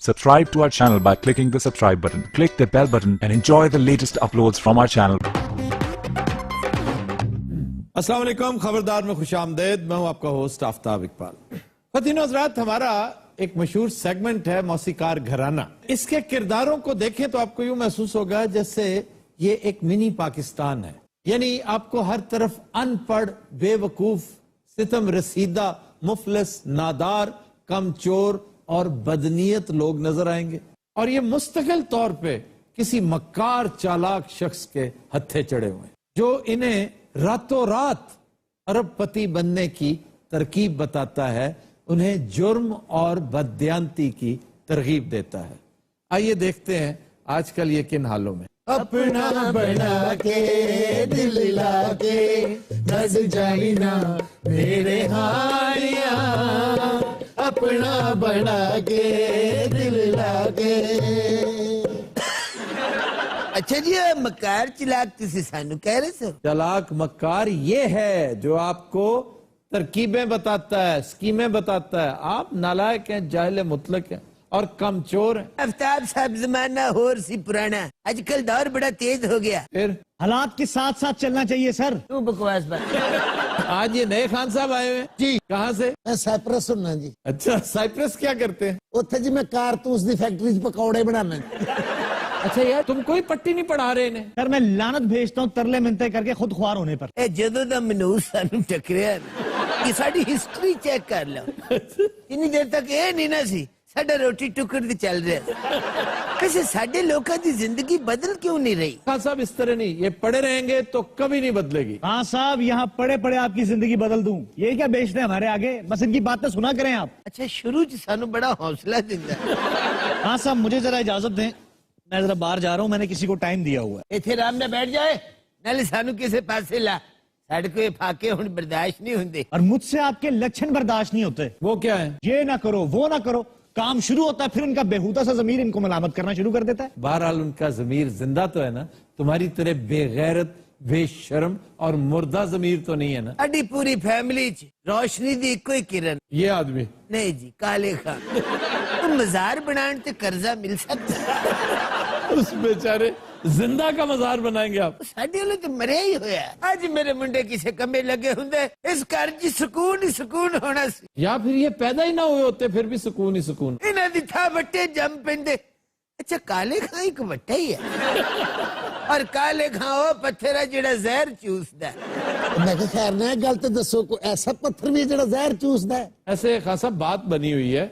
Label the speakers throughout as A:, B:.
A: Subscribe to our channel by clicking the subscribe button. Click the bell button and enjoy the latest uploads from our channel.
B: अस्सलाम वालेकुम, खबरदार में खुश आमदेद। मैं हूं आपका होस्ट आफ्ताब इकबाल। ख़वातीन हज़रात, हमारा एक मशहूर सेगमेंट है मौसीकार घराना। इसके किरदारों को देखें तो आपको यूं महसूस होगा जैसे ये एक मिनी पाकिस्तान है। यानी आपको हर तरफ अनपढ़, बेवकूफ, सितम रसीदा, मुफलिस, नादार, कमचोर और बदनीयत लोग नजर आएंगे, और ये मुस्तकिल तौर पे किसी मक्कार चालाक शख्स के हत्थे चढ़े हुए जो इन्हें रातों रात अरबपति बनने की तरकीब बताता है, उन्हें जुर्म और बददियांती की तरगीब देता है। आइए देखते हैं आजकल ये किन हालों में।
C: अपना बना के दिल लाके नज जाई ना मेरे हारिया, अपना बना के दिल लाके।
D: अच्छा जी, मक्कार चलाक तुसी सानू कह रहे सो?
B: चालाक मक्कार ये है जो आपको तरकीबें बताता है, स्कीमें बताता है। आप नालायक हैं, जाहिल मुतलक हैं और कमचोर हैं।
D: आफ्ताब साहब, जमाना होर सी पुराना, आजकल दौर बड़ा तेज हो गया।
B: फिर
E: हालात के साथ साथ चलना चाहिए सर।
D: तू बकवास बात।
B: आज ये नए खान साहब आए हुए हैं
C: जी,
B: कहाँ से?
C: मैं साइप्रस सुनना जी।
B: अच्छा, साइप्रस क्या करते हैं?
C: उत्थे जी मैं कारतूस दी फैक्ट्री च पकौड़े बनाना।
B: अच्छा यार, तुम कोई पट्टी नहीं पढ़ा रहे इन्हें?
E: सर मैं लानत भेजता हूँ तरले मिनते करके खुद ख्वार होने पर।
D: ए जदों दा मनूस सानू टकरिया, ये साडी हिस्ट्री चेक कर लो। इतनी देर तक ये नहीं ना सी साडा रोटी टुकड़ दी चल रहा। वैसे साडे लोकां दी जिंदगी बदल क्यों नहीं रही?
B: खान साहब, इस तरह नहीं, ये पढ़े रहेंगे तो कभी नहीं बदलेगी।
E: हाँ साहब, यहाँ पड़े पड़े आपकी जिंदगी बदल दूं, ये क्या बेचते हैं हमारे आगे? बस इनकी बातें सुना करें आप।
D: अच्छा, शुरू च सानू बड़ा हौसला दिंदा।
E: हाँ साहब, मुझे जरा इजाजत दें, मैं जरा बाहर जा रहा हूँ, मैंने किसी को टाइम दिया हुआ है।
D: इथे आराम नाल बैठ जाए, नाले सानू किसे पासे ला। साडे को ये फाके हुण बर्दाश्त नहीं हुंदे।
E: और मुझसे आपके लक्षण बर्दाश्त नहीं होते।
B: वो क्या है?
E: ये ना करो, वो ना करो, काम शुरू होता है फिर उनका बेहुदा सा ज़मीर इनको मलामत करना शुरू कर देता है।
B: बहरहाल उनका ज़मीर जिंदा तो है ना, तुम्हारी तरह बेगैरत, बेशर्म और मुर्दा ज़मीर तो नहीं है ना।
D: साडी पूरी फैमिली च रोशनी दी इको ही किरण।
B: ये आदमी
D: नहीं जी, काले खान। तो मजार बनाने ते कर्जा मिल सकता?
B: उस बेचारे जिंदा का मजार बनाएंगे आप?
D: साडे वाले तो मरे ही होया। आज मेरे मुंडे किसे कमे लगे हुंदे, इस घर च सुकून ही सुकून होना सी।
B: या फिर ये पैदा ही ना हुए होते, फिर भी सुकून ही सुकून।
D: इन्हां दी था वट्टे जम पेंदे। अच्छा, काले खां एक वट्टा ही है, और काले खां ओ पत्थर है जेड़ा जहर चूसदा है।
C: मैं खैर ना गल तो दसो, कोई ऐसा पत्थर भी जेड़ा जहर चूसदा है?
B: ऐसे खासा बात बनी हुई है,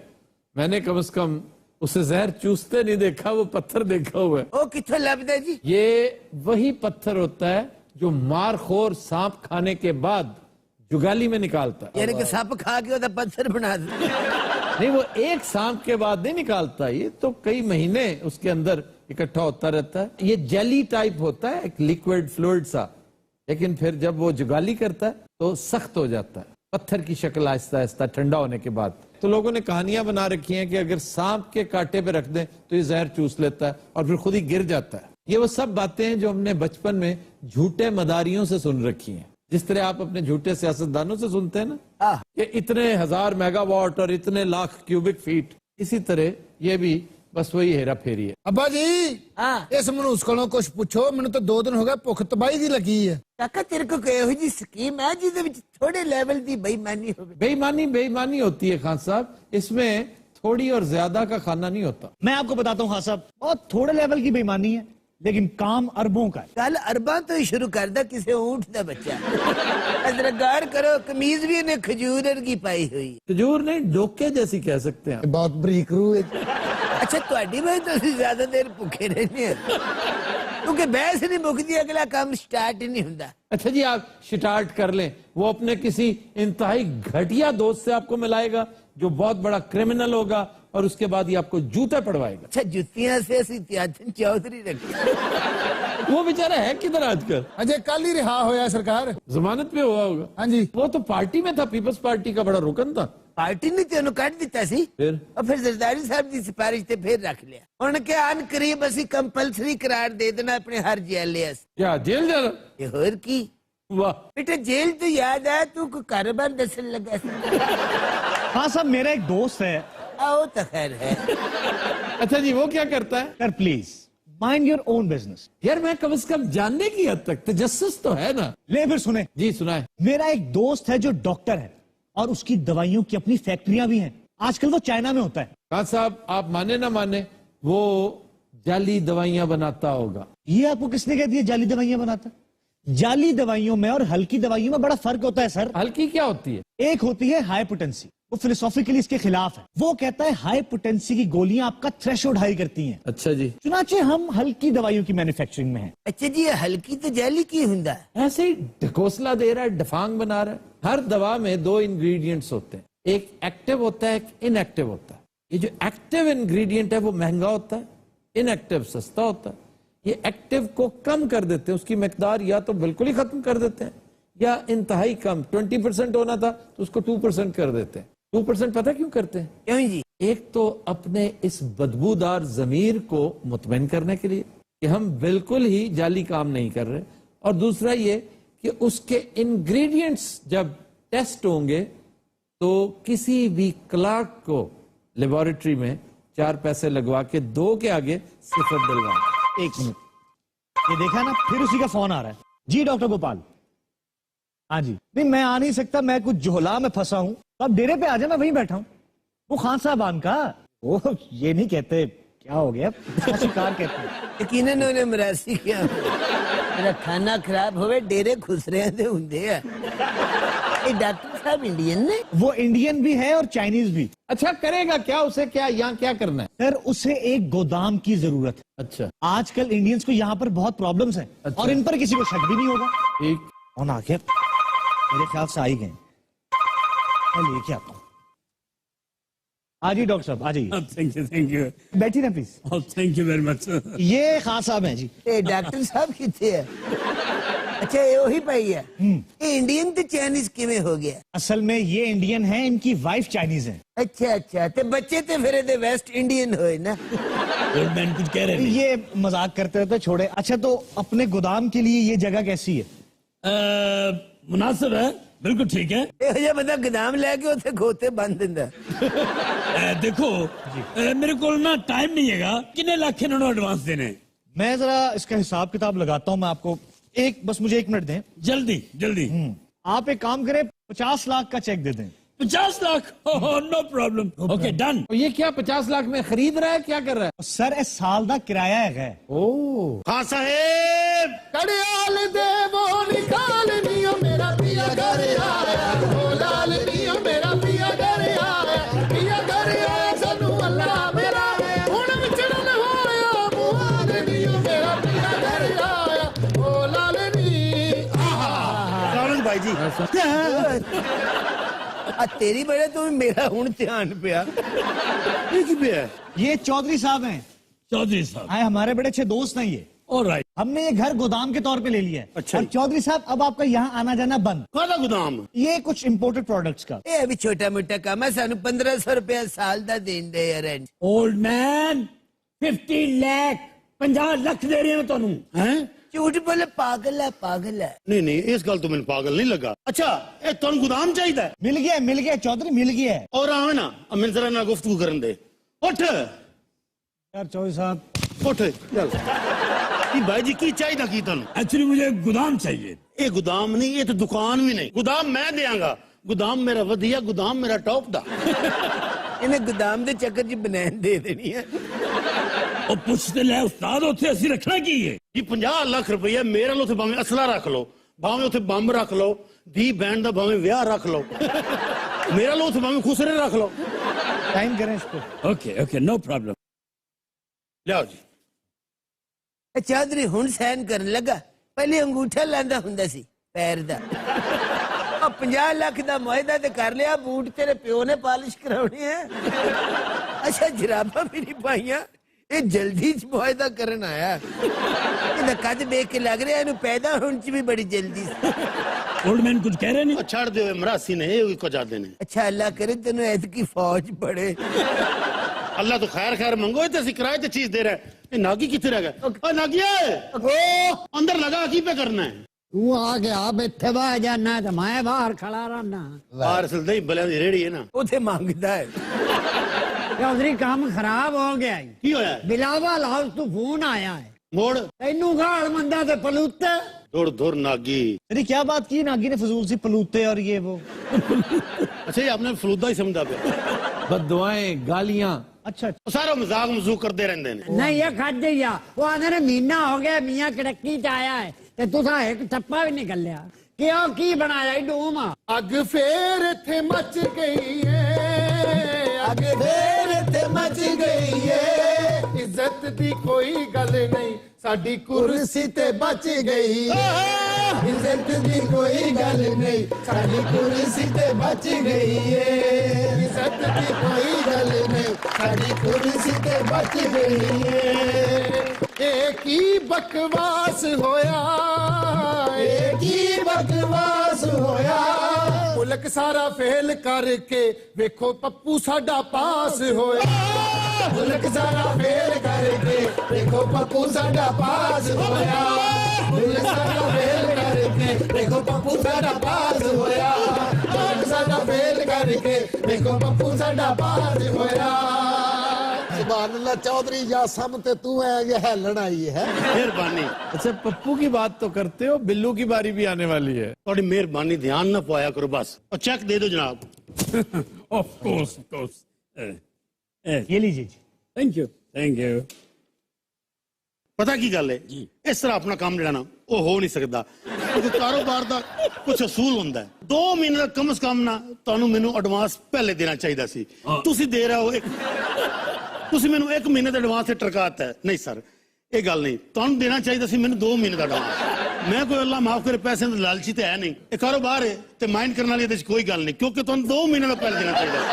B: मैंने कम से कम उसे जहर चूसते नहीं देखा, वो पत्थर देखा हुआ है।
D: ओ किथों लभदा जी? ये
B: वही पत्थर होता है जो मारखोर सांप खाने के बाद जुगाली में निकालता है।
D: यानी कि सांप खा के ओदा पत्थर बना दे।
B: नहीं, वो एक सांप के बाद नहीं निकालता, ये तो कई महीने उसके अंदर इकट्ठा होता रहता है। ये जेली टाइप होता है, एक लिक्विड फ्लूइड सा, लेकिन फिर जब वो जुगाली करता है तो सख्त हो जाता है, पत्थर की शक्ल आहिस्ता आहिस्ता ठंडा होने के बाद। तो लोगों ने कहानियां बना रखी हैं कि अगर सांप के कांटे पे रख दें तो ये जहर चूस लेता है और फिर खुद ही गिर जाता है। ये वो सब बातें हैं जो हमने बचपन में झूठे मदारियों से सुन रखी हैं, जिस तरह आप अपने झूठे सियासतदानों से सुनते हैं ना कि इतने 1000 मेगावाट और इतने लाख क्यूबिक फीट, इसी तरह ये भी बस वही हेरा फेरी है।
C: अब्बा जी,
D: हाँ
C: इस मनूस कोलों कुछ पूछो, मैंने तो 2 दिन हो गए भुख तबाही दी लगी है।
D: काका, तेरे को कोई एहो जी स्कीम है जिदे विच थोड़े लेवल दी बेईमानी होवे?
B: बेईमानी होती है खान साहब, इसमें थोड़ी और ज्यादा का खाना नहीं होता।
E: मैं आपको बताता हूँ खान साहब, बहुत थोड़े लेवल की बेईमानी है, लेकिन काम अरबों का है।
D: कल अरबा तो ही शुरू कर दा किसे ऊंट दा बच्चा। जरा गौर करो, कमीज भी इन्हें खजूर वर्गी पाई हुई।
B: खजूर नहीं, डोके जैसी कह सकते हैं।
C: बहुत बरीक रूह है।
D: अच्छा, ਤੁਹਾਡੀ ਵਜ੍ਹਾ ਤੋਂ ਅਸੀਂ ਜ਼ਿਆਦਾ ਦੇਰ ਭੁੱਖੇ ਰਹਿੰਦੇ ਹਾਂ, क्योंकि बहस नहीं मुकती, अगला काम स्टार्ट ही नहीं होता।
B: अच्छा जी, आप स्टार्ट कर लें, वो अपने किसी इंतहाई घटिया दोस्त से आपको मिलाएगा जो बहुत बड़ा क्रिमिनल होगा, और उसके बाद ही आपको जूते पड़वाएगा।
D: अच्छा, जुतियां से ਅਸੀਂ त्याजन चौधरी रखे।
B: वो बेचारा है किधर आजकल?
C: अजय कल ही रिहा होया सरकार।
B: जमानत पे हुआ होगा।
C: हाँ जी।
B: वो तो पार्टी में था, पीपल्स पार्टी का बड़ा रुकन था।
D: पार्टी ने तेनों कट दिता सी,
B: फिर
D: और फिर जरदारी साहब की सिफारिश ते फिर रख लिया। उनके आन करीब असी कंपल्सरी करार दे देना अपने हर जेल।
B: क्या जेल जाना?
D: ये होर की?
B: वाह
D: बेटा, जेल तो याद आया, तू को कारोबार दसन लगा।
E: हाँ साहब, मेरा एक दोस्त है।
D: आओ तो खैर है।
B: अच्छा जी, वो क्या करता है?
E: Sir please mind your own business.
B: यार मैं कम से कम जानने की हद तक तजस्सुस तो है ना।
E: ले फिर सुने,
B: जी सुनाए।
E: मेरा एक दोस्त है जो डॉक्टर है और उसकी दवाइयों की अपनी फैक्ट्रियां भी हैं। आजकल वो चाइना में होता है।
B: खान साहब आप माने ना माने, वो जाली दवाइयां बनाता होगा।
E: ये आपको किसने कह दिया जाली दवाइयां बनाता है? जाली दवाइयों में और हल्की दवाइयों में बड़ा फर्क होता है सर।
B: हल्की क्या होती है?
E: एक होती है हाई पोटेंसी, वो फिलोसॉफिकली इसके खिलाफ है। वो कहता है हाई पोटेंसी की गोलियां आपका थ्रेशोल्ड हाई करती हैं।
B: अच्छा जी।
E: चुनाचे हम हल्की दवाइयों की मैन्युफैक्चरिंग में हैं।
D: अच्छा जी, ये हल्की तो जाली की हुंदा है।
B: ऐसे ही ढकोसला दे रहा है, डफांग बना रहा है। हर दवा में दो इंग्रेडिएंट्स होते हैं, एक एक्टिव होता है, एक इनएक्टिव होता है। ये जो एक्टिव इंग्रेडिएंट है वो महंगा होता है, इनएक्टिव सस्ता होता है। ये एक्टिव को कम कर देते हैं, उसकी मिकदार या तो बिल्कुल ही खत्म कर देते हैं या इंतहाई कम, 20% होना था तो उसको 2% कर देते हैं। 2% पता क्यों करते हैं?
D: क्यों जी?
B: एक तो अपने इस बदबूदार जमीर को मुतमईन करने के लिए कि हम बिल्कुल ही जाली काम नहीं कर रहे, और दूसरा ये कि उसके इंग्रेडिएंट्स जब टेस्ट होंगे तो किसी भी क्लार्क को लेबोरेटरी में 4 पैसे लगवा के 2 के आगे 0 दिलवा।
E: एक मिनट, ये देखा ना, फिर उसी का फोन आ रहा है। जी डॉक्टर गोपाल। हाँ जी। नहीं मैं आ नहीं सकता, मैं कुछ जोहला में फंसा हूं, तो आप डेरे पे आ जाए, मैं वहीं बैठा हूं। वो खान साहबान का, वो ये नहीं कहते, क्या हो गया, शिकार कहते हैं।
D: यकीनन उन्हें मरासी किया। मेरा खाना खराब होवे, डेरे खुस रहे थे हुंदे है। ये डॉक्टर साहब इंडियन ने?
E: वो इंडियन भी है और चाइनीज भी।
B: अच्छा करेगा क्या उसे? क्या यहाँ क्या करना है?
E: सर उसे एक गोदाम की जरूरत है।
B: अच्छा
E: आजकल इंडियंस को यहाँ पर बहुत प्रॉब्लम्स हैं।
B: अच्छा।
E: और इन पर किसी को शक भी नहीं होगा।
B: ठीक।
E: कौन आ गया? मेरे ख्याल से आ ही गए। मैं लेके आता हूँ। आ जी डॉक्टर साहब, आ जाइए।
F: थैंक यू
E: बैठिए ना please.
F: Thank you very much.
E: ये खान साहब हैं जी।
D: ये डॉक्टर साहब कितने है? अच्छा ये वही पाई है। ये इंडियन तो चाइनीज किਵੇਂ हो गया?
E: असल में ये इंडियन है, इनकी वाइफ चाइनीज है।
D: अच्छा अच्छा, ते बच्चे ते फिर दे वेस्ट इंडियन होए ना।
F: ओल्ड मैन कुछ कह रहे हैं?
E: ये मजाक करते रहते, छोड़े। अच्छा तो अपने गोदाम के लिए ये जगह कैसी है?
F: मुनासिब है, बिल्कुल ठीक है।
D: ਇਹੋ ਜਿਹਾ ਬੰਦਾ ਗਦਾਮ ਲੈ ਕੇ ਉੱਥੇ ਖੋਤੇ ਬੰਨ ਦਿੰਦਾ।
F: देखो मेरे को ना टाइम नहीं है, कितने लाख इन्होंने एडवांस देने?
E: मैं जरा इसका हिसाब किताब लगाता हूँ। मैं आपको बस मुझे 1 मिनट दें।
F: जल्दी जल्दी।
E: आप एक काम करें, 50 लाख का चेक दे दें।
F: 50 lakh? No problem. Okay done.
B: ये क्या 50 लाख में खरीद रहा है, क्या कर रहा है?
E: सर इस साल का किराया है।
B: ओ
C: खान साहेब कड़ियाल दे वो निकाल नियो मेरा पिया घर आया, ओ लाल नियो मेरा पिया घर आया, पिया घर आया सानू अल्लाह मेरा हुण विचड़न होया, मुआ दे नियो मेरा पिया घर आया, ओ लाल नी।
F: रावण भाई जी
D: आ तेरी बड़े तो मेरा हुण ध्यान पिया।
E: ये चौधरी साहब हैं।
F: चौधरी साहब?
E: हाँ, हमारे बड़े अच्छे दोस्त हैं ये।
F: ऑलराइट।
E: हमने ये घर गोदाम के तौर पे ले लिया है।
F: अच्छा।
E: और चौधरी साहब अब आपका यहाँ आना जाना बंद।
F: काला गोदाम?
E: ये कुछ इम्पोर्टेड प्रोडक्ट्स का।
D: ਇਹ ਵੀ ਛੋਟਾ ਮੋਟਾ ਕੰਮ ਹੈ, ਸਾਨੂੰ 1500 ਰੁਪਏ ਸਾਲ ਦਾ ਦੇਂਦੇ ਆ rent.
F: Old man 50 lakh 50 lakh दे रहे हो ਤੁਹਾਨੂੰ हैं?
D: ਝੂਠ ਬੋਲੇ, ਪਾਗਲ ਹੈ ਪਾਗਲ ਹੈ।
G: नहीं नहीं इस गल तो मैंने पागल नहीं लगा। अच्छा ये तुम गोदाम चाहिए
E: मिल गया चौधरी, मिल गया है।
G: और आवे ना मैंने जरा ना गुफ्तगू करन दे। उठ
E: यार चौधरी साहब
G: उठ चल की भाई जी की चाहिए की तुम?
F: एक्चुअली मुझे गोदाम चाहिए।
G: ये गोदाम नहीं, ये तो दुकान भी नहीं। गोदाम मैं देंगा, गोदाम मेरा वधिया, गोदाम मेरा टॉप दा।
D: ਇਹਨੇ ਗੋਦਾਮ ਦੇ ਚੱਕਰ 'ਚ ਬਨੈਨ ਦੇ ਦੇਣੀ ਹੈ।
F: ਉਹ ਪੁੱਛਦੇ ਲੈ ਉਸਤਾਦ ਉੱਥੇ ਅਸੀਂ ਰੱਖਣਾ ਕੀ ਹੈ?
G: जी 50 लाख रुपया मेरे लो भावे असला रख लो, भावे उसे बंब रख लो, धी बैंड दा भावे व्याह रख लो, मेरा लो भावे खुसरे रख लो।
E: टाइम करें इसको।
F: Okay okay no problem.
G: लियाओ जी।
D: ਇਹ ਚੌਧਰੀ ਹੁਣ ਸਹਿਨ ਕਰਨ ਲੱਗਾ, ਪਹਿਲੇ ਅੰਗੂਠਾ ਲਾਂਦਾ ਹੁੰਦਾ ਸੀ ਪੈਰ ਦਾ। ਆ 50 ਲੱਖ ਦਾ ਮੁਆਇਦਾ ਤੇ ਕਰ ਲਿਆ, ਬੂਟ ਤੇਰੇ ਪਿਓ ਨੇ ਪਾਲਿਸ਼ ਕਰਾਉਣੇ ਆ। ਅੱਛਾ ਜਰਾਬਾਂ ਵੀ ਨਹੀਂ ਪਾਈਆਂ, ਇਹ ਜਲਦੀ ਚ ਮੁਆਇਦਾ ਕਰਨ ਆਇਆ। ਇਹਦਾ ਕੱਦ ਦੇਖ ਕੇ ਲੱਗ ਰਿਹਾ ਇਹਨੂੰ ਪੈਦਾ ਹੋਣ ਚ ਵੀ ਬੜੀ ਜਲਦੀ ਸੀ।
F: ओल्ड मैन कुछ कह रहे नहीं?
G: छड़ दे मरासी ने ये को जाते ने।
D: ਅੱਛਾ ਅੱਲਾ ਕਰੇ ਤੈਨੂੰ ਐਤਕੀ फौज पड़े।
G: अल्लाह तो खैर खैर मंगो, तो असं किराए ते चीज दे रहा है। ये नागी कितने रह गया? ओ नागिया अंदर लगा की पे करना है?
C: तू आ गया बैठे बह जाना तो मैं बाहर खड़ा रहना।
G: बाहर असल दही भले दी रेड़ी है ना।
D: ਉਥੇ ਮੰਗਦਾ ਹੈ।
H: ਚੌਧਰੀ ਕੰਮ ਖਰਾਬ ਹੋ ਗਿਆ ਈ।
G: ਕੀ ਹੋਇਆ ਹੈ?
H: ਬਿਲਾਵਲ ਹਾਊਸ ਤੋਂ ਫੋਨ ਆਇਆ ਹੈ
G: ਮੋੜ
H: ਤੈਨੂੰ ਗਾਲ ਮੰਦਾ ਤੇ ਪਲੂਤੇ
G: ਦੁਰ ਦੁਰ नागी।
E: अरे क्या बात की नागी ने फजूल सी पलूते और ये वो।
G: अच्छा ये आपने फलूदा ही समझा पे
B: बददुआएं गालियां
E: अच्छा अच्छा।
G: सारा मजाक मजूक करते रहते हैं।
H: ਨਹੀਂ ਇਹ ਖਾਦੇ ਆ ਉਹ ਆਂਦੇ ਨੇ ਮਹੀਨਾ ਹੋ ਗਿਆ ਮੀਆਂ ਕੜਕੀ ਚ ਆਇਆ ਹੈ ਤੇ ਤੁਸੀਂ ਇੱਕ ਟੱਪਾ ਵੀ ਨਹੀਂ ਗੱਲਿਆ ਕਿਉਂ ਕੀ ਬਣਾਇਆ ਈ ਡੂਮ
C: ਅੱਗ ਫੇਰ ਇੱਥੇ ਮੱਚ ਗਈ ਏ ਅੱਗ ਫੇਰ ਇੱਥੇ ਮੱਚ ਗਈ ਏ ਇੱਜ਼ਤ ਦੀ ਕੋਈ ਗੱਲ ਨਹੀਂ ਸਾਡੀ ਕੁਰਸੀ ਤੇ ਬਚ ਗਈ ਏ ਇੱਜ਼ਤ ਦੀ ਕੋਈ ਗੱਲ ਨਹੀਂ ਸਾਡੀ ਕੁਰਸੀ ਤੇ ਬਚ ਗਈ ਏ ਇੱਜ਼ਤ ਦੀ ਕੋਈ ਗੱਲ ਨਹੀਂ ਸਾਡੀ ਕੁਰਸੀ ਤੇ ਬਚ ਗਈ ਏ ਇਹ ਕੀ ਬਕਵਾਸ ਹੋਇਆ ਇਹ ਕੀ ਬਕਵਾਸ ਹੋਇਆ ਮੁਲਕ ਸਾਰਾ ਫੇਲ ਕਰਕੇ ਵੇਖੋ ਪੱਪੂ ਸਾਡਾ ਪਾਸ ਹੋਇਆ ਮੁਲਕ ਸਾਰਾ ਫੇਲ ਕਰਕੇ ਵੇਖੋ ਪੱਪੂ ਸਾਡਾ ਪਾਸ ਹੋਇਆ ਮੁਲਕ ਸਾਰਾ ਫੇਲ ਕਰਕੇ ਵੇਖੋ ਪੱਪੂ ਸਾਡਾ ਪਾਸ ਹੋਇਆ ਮੁਲਕ ਸਾਡਾ ਫੇਲ ਕਰਕੇ ਵੇਖੋ ਪੱਪੂ ਸਾਡਾ ਪਾਸ ਹੋਇਆ सुभान अल्लाह चौधरी या सम ते तू है ये हेलन आई है
G: मेहरबानी
B: अच्छा पप्पू की बात तो करते हो बिल्लू की बारी भी आने वाली है
G: थोड़ी मेहरबानी ध्यान ना पाया करो बस और चेक दे दो जनाब।
F: ऑफ कोर्स
E: ये लीजिए जी।
F: थैंक यू
G: पता की गल है इस तरह अपना काम ਜਿਹੜਾ ਨਾ ਉਹ ਹੋ ਨਹੀਂ ਸਕਦਾ ਕਿਉਂਕਿ ਕਾਰੋਬਾਰ ਦਾ ਕੁਝ ਅਸੂਲ ਹੁੰਦਾ ਹੈ 2 ਮਹੀਨੇ ਦਾ ਕਮ ਸੇ ਕਮ ਨਾ ਤੁਹਾਨੂੰ ਮੈਨੂੰ ਐਡਵਾਂਸ ਪਹਿਲੇ ਦੇਣਾ ਚਾਹੀਦਾ ਸੀ ਤੁਸੀਂ ਦੇ ਰਹੇ ਹੋ ਤੁਸੀਂ ਮੈਨੂੰ 1 ਮਹੀਨੇ ਦਾ ਐਡਵਾਂਸ ਤੇ ਟਰਕਾਤਾ ਹੈ ਨਹੀਂ ਸਰ ਇਹ ਗੱਲ ਨਹੀਂ ਤੁਹਾਨੂੰ ਦੇਣਾ ਚਾਹੀਦਾ ਸੀ ਮੈਨੂੰ 2 ਮਹੀਨੇ ਦਾ ਐਡਵਾਂਸ ਮੈਂ ਕੋਈ ਅੱਲਾ ਮਾਫ ਕਰੇ ਪੈਸੇ ਦਾ ਲਾਲਚੀ ਤੇ ਹੈ ਨਹੀਂ ਇਹ ਕਾਰੋਬਾਰ ਹੈ ਤੇ ਮਾਈਂਡ ਕਰਨ ਵਾਲੀ ਇਹਦੇ ਵਿੱਚ ਕੋਈ ਗੱਲ ਨਹੀਂ ਕਿਉਂਕਿ ਤੁਹਾਨੂੰ 2 ਮਹੀਨੇ ਦਾ ਪਹਿਲੇ ਦੇਣਾ ਚਾਹੀਦਾ ਸੀ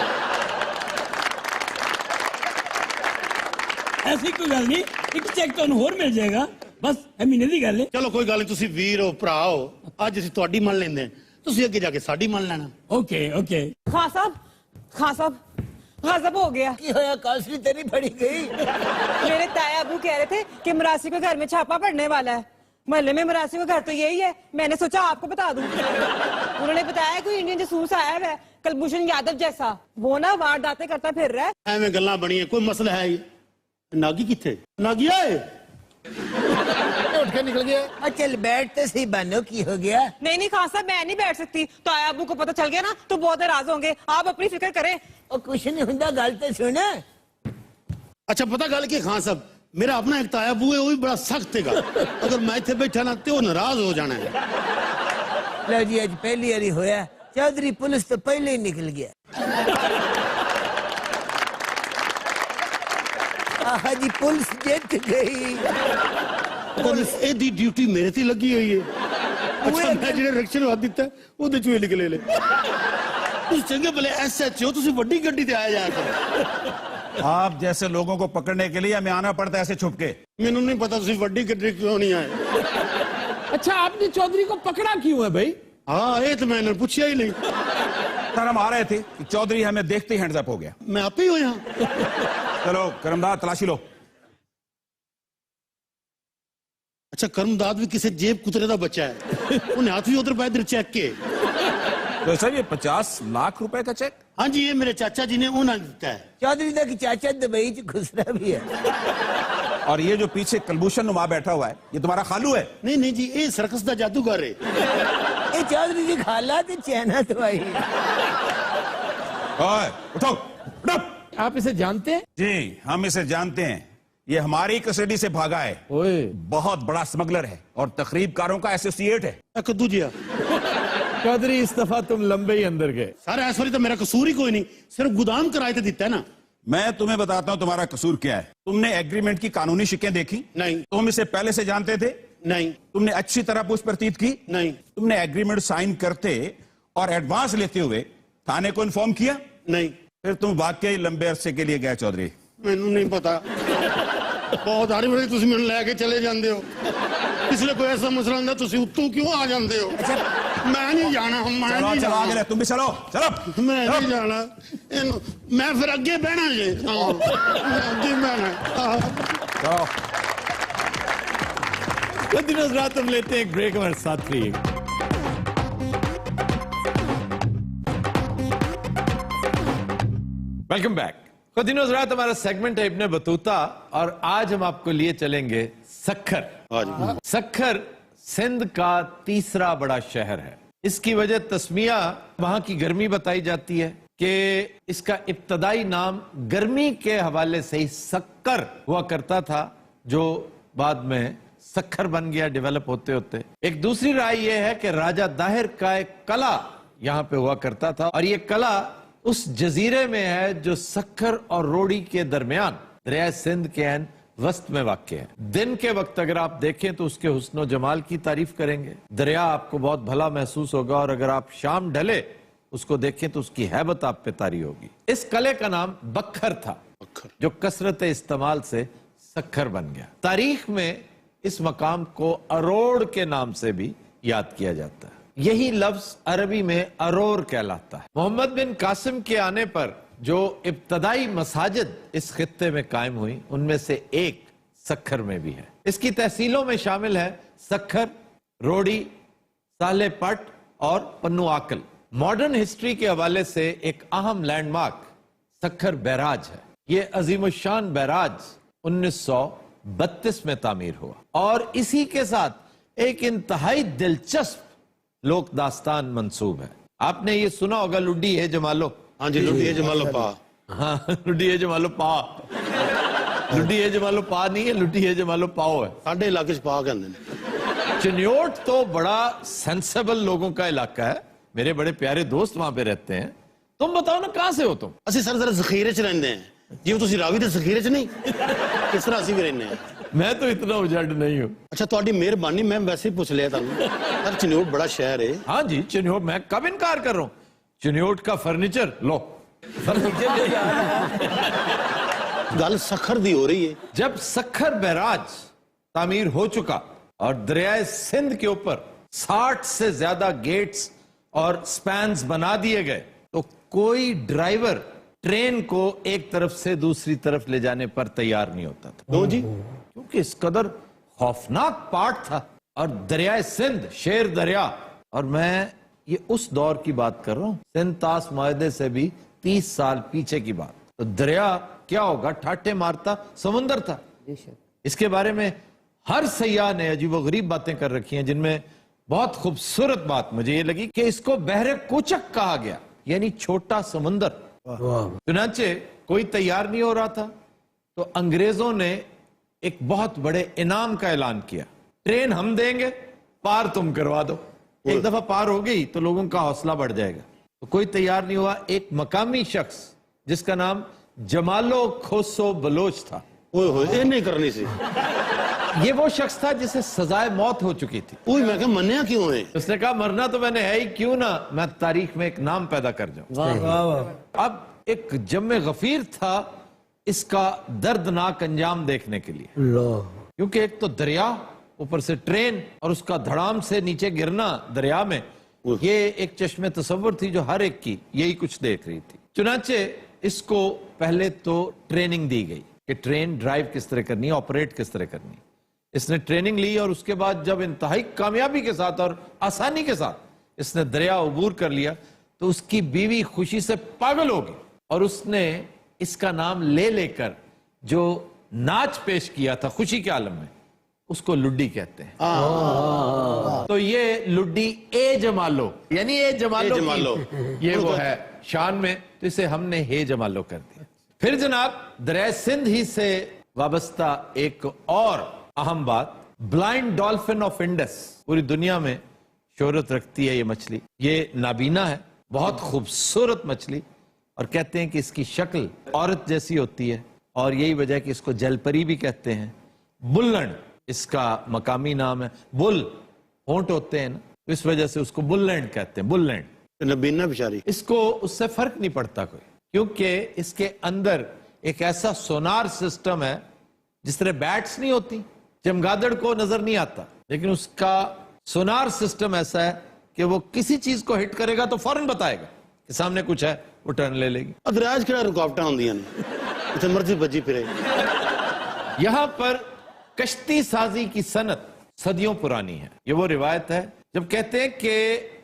F: ऐसी कोई गल नहीं एक चेक तो होर मिल जाएगा बस महीने की गल है
G: ਚਲੋ ਕੋਈ ਗੱਲ ਨਹੀਂ ਤੁਸੀਂ ਵੀਰ ਹੋ ਭਰਾ ਹੋ ਅੱਜ ਅਸੀਂ ਤੁਹਾਡੀ ਮੰਨ ਲੈਂਦੇ ਹਾਂ ਤੁਸੀਂ ਅੱਗੇ ਜਾ ਕੇ ਸਾਡੀ ਮੰਨ ਲੈਣਾ
F: ओके ओके
I: खान साहब गजब हो गया
D: की होया कालसी तेरी फड़ी गई
I: मेरे ताया अबू कह रहे थे कि मरासी के घर में छापा पड़ने वाला है मोहल्ले में मरासी का घर तो यही है मैंने सोचा आपको बता दूं उन्होंने बताया कोई इंडियन जासूस आया हुआ है कुलभूषण यादव जैसा वो ना वारदातें करता फिर रहा है
G: ਐਵੇਂ ਗੱਲਾਂ ਬਣੀਆਂ ਕੋਈ ਮਸਲਾ ਹੈ ਹੀ नागी किथे नागी आए
C: उठ के निकल गया
D: चल बैठते सही बानो की हो गया
I: नहीं खान साहब मैं नहीं बैठ सकती ताया अबू को पता चल गया ना तो बहुत नाराज होंगे आप अपनी फिक्र करें
D: और कुछ नहीं हुंदा गल ते सुन
G: अच्छा पता गल की खान साहब मेरा अपना एक ताया बू है वो भी बड़ा सख्त है अगर मैं इथे बैठा ना तो नाराज हो जाना है
D: लो जी आज पहली बारी होया चौधरी पुलिस तो पहले ही निकल गया आहा जी पुलिस जीत गई
G: पुलिस एदी ड्यूटी मेरे ते लगी हुई है अच्छा मैं जेड़े रिक्शे ਨੂੰ ਹੱਥ ਦਿੱਤਾ ਉਹਦੇ ਚੋਂ ਹੀ ਨਿਕਲੇ ਲੈ ਤੁਸੀਂ ਚੰਗੇ ਭਲੇ ਐਸਐਚਓ ਤੁਸੀਂ ਵੱਡੀ ਗੱਡੀ ਤੇ ਆਇਆ ਜਾ ਕਰੋ
J: आप जैसे लोगों को पकड़ने के लिए हमें आना पड़ता है ऐसे छुप के
G: ਮੈਨੂੰ ਨਹੀਂ ਪਤਾ ਤੁਸੀਂ ਵੱਡੀ ਗੱਡੀ ਕਿਉਂ ਨਹੀਂ ਆਏ
B: अच्छा आपने चौधरी को पकड़ा क्यों है भाई
G: हाँ ये तो मैंने पूछा ही नहीं
J: सर हम आ रहे थे कि चौधरी हमें देखते ही हैंड्स अप हो गया
G: मैं आप ही हो यहाँ
J: चलो करमदाद तलाशी लो
G: अच्छा कर्मदाद भी किसी जेब कुतरे का बच्चा है उन्हें हाथ भी उधर पाया इधर चेक के
J: तो सर ये 50 लाख रुपए का चेक
G: हाँ जी ये मेरे चाचा जी ने उन्हें दिता है
D: चौधरी दा की चाचा दुबई च घुसरा भी है
J: और ये जो पीछे कलभूषण नुमा बैठा हुआ है ये तुम्हारा खालू है
G: नहीं नहीं जी ये सर्कस का जादूगर है
D: ये चौधरी जी खाला ते चैना तो आई
J: ओए, उठो उठो
B: आप इसे जानते हैं
J: जी हम इसे जानते हैं ये हमारी कस्टडी से भागा है
B: ओए
J: बहुत बड़ा स्मगलर है और तकरीबकारों का एसोसिएट है
G: कद्दू जी
B: चौधरी इस दफा तुम लंबे ही अंदर गए
G: सारा इस बारी तो मेरा कसूर ही कोई नहीं सिर्फ गोदाम किराए पे दिता है ना
J: मैं तुम्हें बताता हूं तुम्हारा कसूर क्या है तुमने एग्रीमेंट की कानूनी शिकें देखी
G: नहीं
J: तुम इसे पहले से जानते थे
G: नहीं
J: तुमने अच्छी तरह पूछ प्रतीत की
G: नहीं
J: तुमने एग्रीमेंट साइन करते और एडवांस लेते हुए थाने को इन्फॉर्म किया
G: नहीं
J: फिर तुम वाकई लंबे अरसे के लिए गए चौधरी
G: मैनू नहीं पता बहुत हारी बड़ी तुम मैंने लैके चले जाते हो इसलिए कोई ऐसा मसला होता तुम उत्तों क्यों आ जाते हो मैं नहीं जाना मैं
J: चलो
G: नहीं
J: चलो आगे
G: जाना
J: ले, तुम भी चलो चलो
G: मैं नहीं जाना मैं फिर अगे बहना जी अगे बहना
J: चलो
B: दिन रात हम लेते हैं एक ब्रेक हमारे साथ रहिए वेलकम बैक दिन हज़रात हमारा सेगमेंट है इब्ने बतूता और आज हम आपको लिए चलेंगे सखर।
G: हाँ जी।
B: सखर सिंध का तीसरा बड़ा शहर है। इसकी वजह तस्मिया वहां की गर्मी बताई जाती है कि इसका इब्तदाई नाम गर्मी के हवाले से ही सक्कर हुआ करता था, जो बाद में सखर बन गया डेवलप होते होते। एक दूसरी राय यह है कि राजा दाहिर का एक कला यहां पे हुआ करता था और ये कला उस जजीरे में है जो सखर और रोड़ी के दरमियान दरिया सिंध के ऐन वस्त में वाक़ है। दिन के वक्त अगर आप देखें तो उसके हुस्न जमाल की तारीफ करेंगे, दरिया आपको बहुत भला महसूस होगा, और अगर आप शाम ढले उसको देखें तो उसकी हैबत आप पे तारी होगी। इस कले का नाम बखर था, जो कसरत इस्तेमाल से सखर बन गया। तारीख में इस मकाम को अरोड़ के नाम से भी याद किया जाता है। यही लफ्ज अरबी में अरोर कहलाता है। मोहम्मद बिन कासिम के आने पर जो इब्तदाई मसाजिद इस खित्ते में कायम हुई उनमें से एक सखर में भी है। इसकी तहसीलों में शामिल है सखर, रोड़ी, साले पट और पन्नू आकल। मॉडर्न हिस्ट्री के हवाले से एक अहम लैंडमार्क सखर बैराज है। ये अजीमुशान बैराज 1932 में तामीर हुआ और इसी के साथ एक इंतहाई दिलचस्प लोक दास्तान मंसूब है। आपने ये सुना होगा लुड्डी है जमालो।
G: हाँ जी, लुड्डी है जमालो पा।
B: हाँ, लुड्डी है जमालो पा। लुड्डी है जमालो पा नहीं है, लुड्डी है जमालो पाओ है।
G: साढ़े इलाके च पा कहते हैं।
B: चिन्योट तो बड़ा सेंसेबल लोगों का इलाका है, मेरे बड़े प्यारे दोस्त वहां पे रहते हैं। तुम बताओ ना कहां से हो तुम?
G: ਅਸੀਂ ਸਰ ਜ਼ਰਾ ਜ਼ਖੀਰੇ ਚ ਰਹਿੰਦੇ ਹਾਂ, ਜਿਵੇਂ ਤੁਸੀਂ ਰਾਵੀ ਦੇ ਜ਼ਖੀਰੇ ਚ ਨਹੀਂ, ਇਸ ਤਰ੍ਹਾਂ ਅਸੀਂ ਵੀ ਰਹਿੰਦੇ ਹਾਂ।
B: मैं तो इतना उजड़ नहीं हूँ।
G: अच्छा, ਤੁਹਾਡੀ ਮਿਹਰਬਾਨੀ, ਮੈਂ ਵੈਸੇ ਹੀ ਪੁੱਛ ਲਿਆ ਤੁਹਾਨੂੰ। ਸਰ ਚਨਿਓਟ बड़ा शहर है।
B: हाँ जी, चिन्योट, मैं कब इनकार कर रहा हूँ। चिन्योट का फर्नीचर लो, फर्नीचर ले
G: गल सखर दी हो रही है।
B: जब सखर बैराज तामीर हो चुका और दरियाए सिंध के ऊपर 60 से ज्यादा गेट्स और स्पैन्स बना दिए गए तो कोई ड्राइवर ट्रेन को एक तरफ से दूसरी तरफ ले जाने पर तैयार नहीं होता था।
G: क्यों जी?
B: क्योंकि इस कदर खौफनाक पार्ट था और दरियाए सिंध शेर दरिया, और मैं ये उस दौर की बात कर रहा हूं, सिंध तास मुआहदे से भी 30 साल पीछे की बात। तो दरिया क्या होगा, ठाटे मारता समुंदर था। इसके बारे में हर सयाह ने अजीबोगरीब बातें कर रखी हैं, जिनमें बहुत खूबसूरत बात मुझे ये लगी कि इसको बहरे कोचक कहा गया, यानी छोटा समुंदर। चुनांचे कोई तैयार नहीं हो रहा था तो अंग्रेजों ने एक बहुत बड़े इनाम का ऐलान किया, ट्रेन हम देंगे, पार तुम करवा दो। एक दफा पार हो गई तो लोगों का हौसला बढ़ जाएगा। तो कोई तैयार नहीं हुआ। एक मकामी शख्स जिसका नाम जमालो खोसो बलोच था,
G: ये नहीं करनी सी।
B: ये वो शख्स था जिसे सजाए मौत हो चुकी थी।
G: मैं क्या मन्या क्यों है?
B: उसने कहा मरना तो मैंने है ही, क्यों ना मैं तारीख में एक नाम पैदा कर जाऊं। अब एक जम्मे गफीर था इसका दर्दनाक अंजाम देखने के लिए, क्योंकि एक तो दरिया, ऊपर से ट्रेन और उसका धड़ाम से नीचे गिरना दरिया में, ये एक चश्मे तसव्वुर थी जो हर एक की यही कुछ देख रही थी। चुनाचे इसको पहले तो ट्रेनिंग दी गई कि ट्रेन ड्राइव किस तरह करनी है, ऑपरेट किस तरह करनी है। इसने ट्रेनिंग ली और उसके बाद जब इंतहाई कामयाबी के साथ और आसानी के साथ इसने दरिया अबूर कर लिया तो उसकी बीवी खुशी से पागल हो गई और उसने इसका नाम ले लेकर जो नाच पेश किया था खुशी के आलम में, उसको लुड्डी कहते हैं। तो ये लुड्डी ए जमालो, यानी ए जमालो ये वो है शान में, तो इसे हमने हे जमालो कर दिया। फिर जनाब दरिया सिंध ही से वाबस्ता एक और अहम बात, ब्लाइंड डॉल्फिन ऑफ इंडस पूरी दुनिया में शोहरत रखती है। ये मछली, ये नाबीना है, बहुत खूबसूरत मछली, और कहते हैं कि इसकी शक्ल औरत जैसी होती है और यही वजह है कि इसको जलपरी भी कहते हैं। बुल्लण इसका मकामी नाम है। बुल होंठ होते हैं ना, तो इस वजह से उसको बुल्लैंड कहते हैं। बुल्लैंड
G: नबीना बेचारी,
B: इसको उससे फर्क नहीं पड़ता कोई, क्योंकि इसके अंदर एक ऐसा सोनार सिस्टम है, जिस तरह बैट्स नहीं होती, चमगादड़ को नजर नहीं आता, लेकिन उसका सोनार सिस्टम ऐसा है कि वो किसी चीज को हिट करेगा तो फौरन बताएगा कि सामने कुछ है, वो टर्न ले लेगी।
G: दरिया किहड़ा रुकावटां होंदियां ने, जिथे मर्जी बजी फिरे।
B: यहां पर कश्ती साजी की सनत सदियों पुरानी है। ये वो रिवायत है जब कहते हैं कि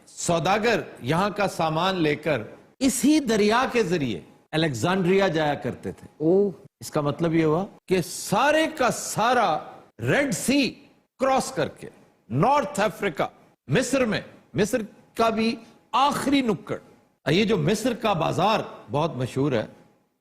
B: सौदागर यहां का सामान लेकर इसी दरिया के जरिए अलेक्जेंड्रिया जाया करते थे। इसका मतलब ये हुआ कि सारे का सारा रेड सी क्रॉस करके नॉर्थ अफ्रीका, मिस्र में, मिस्र का भी आखिरी नुक्कड़, ये जो मिस्र का बाजार बहुत मशहूर है,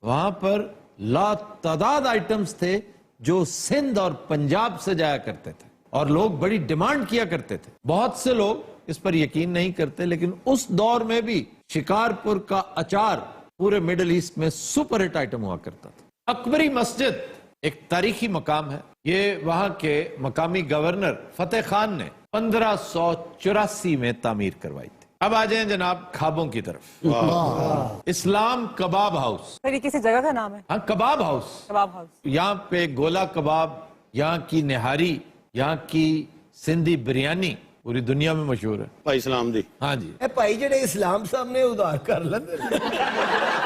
B: वहां पर लातादाद आइटम्स थे जो सिंध और पंजाब से जाया करते थे और लोग बड़ी डिमांड किया करते थे। बहुत से लोग इस पर यकीन नहीं करते, लेकिन उस दौर में भी शिकारपुर का अचार पूरे मिडिल ईस्ट में सुपरहिट आइटम हुआ करता था। अकबरी मस्जिद एक तारीखी मकाम है। ये वहां के मकामी गवर्नर फतेह खान ने 1584 में तामीर करवाई थी। अब आ जाएं जनाब खाबों की तरफ। इस्लाम कबाब हाउस,
I: सर ये किसी जगह का नाम है?
B: हाँ, कबाब हाउस।
I: कबाब हाउस।
B: यहाँ पे गोला कबाब, यहाँ की निहारी, यहाँ की सिंधी बिरयानी पूरी दुनिया में मशहूर है।
G: भाई इस्लाम दी।
B: हाँ जी।
D: ए भाई जेडे इस्लाम सामने उधार कर लेंदे।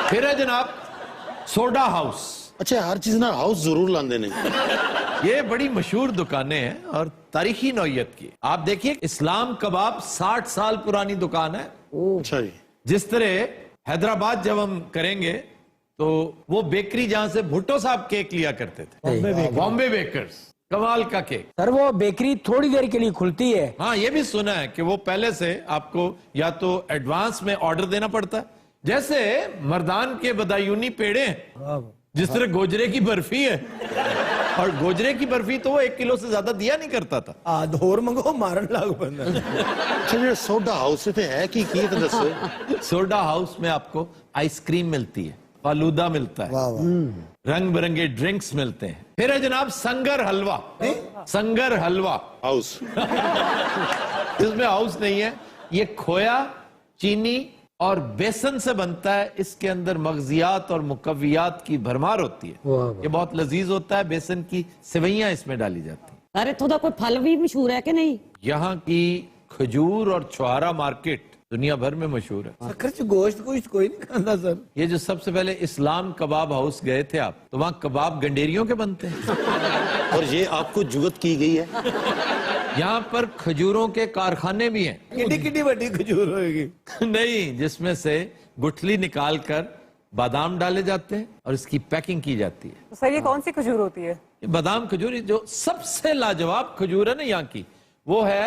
B: फिर है जनाब सोडा हाउस।
G: अच्छा, हर चीज ना हाउस जरूर लांदे ने।
B: ये बड़ी मशहूर दुकानें हैं और तारीखी नौयत की। आप देखिए इस्लाम कबाब 60 साल पुरानी दुकान है।
G: अच्छा जी।
B: जिस तरह हैदराबाद जब हम करेंगे तो वो बेकरी जहां से भुट्टो साहब केक लिया करते थे, बॉम्बे बेकर्स, कमाल का केक।
H: सर वो बेकरी थोड़ी देर के लिए खुलती है।
B: हाँ, ये भी सुना है कि वो पहले से आपको या तो एडवांस में ऑर्डर देना पड़ता है, जैसे मर्दान के बदायूनी पेड़े हैं, जिस तरह गोजरे की बर्फी है, और गोजरे की बर्फी तो वो 1 किलो से ज्यादा दिया नहीं करता था।
D: आधोर मंगो मारन लाग बंदा।
G: अच्छा, सोडा हाउस पे है कि तो दसो।
B: सोडा हाउस में आपको आइसक्रीम मिलती है, फालूदा मिलता है, रंग बिरंगे ड्रिंक्स मिलते हैं। फिर है जनाब संगर हलवा। संगर हलवा
G: हाउस।
B: इसमें हाउस नहीं है, ये खोया, चीनी और बेसन से बनता है। इसके अंदर मगजियात और मुकव्वियात की भरमार होती है। ये बहुत लजीज होता है। बेसन की सेवइयां इसमें डाली जाती हैं।
H: अरे थोड़ा कोई फल भी मशहूर है कि नहीं?
B: यहाँ की खजूर और छुहारा मार्केट दुनिया भर में मशहूर है।
D: खर्च गोश्त कोई नहीं खाता सर।
B: ये जो सबसे पहले इस्लाम कबाब हाउस गए थे आप, तो वहाँ कबाब गंडेरियों के बनते हैं।
G: और ये आपको जुगत की गई है।
B: यहाँ पर खजूरों के कारखाने भी हैं।
D: किड्डी किड्डी बड़ी खजूर होगी।
B: नहीं, जिसमें से गुठली निकाल कर बादाम डाले जाते हैं और इसकी पैकिंग की जाती है।
I: तो सर ये कौन सी खजूर होती है?
B: ये बादाम खजूर जो सबसे लाजवाब खजूर है ना यहाँ की, वो है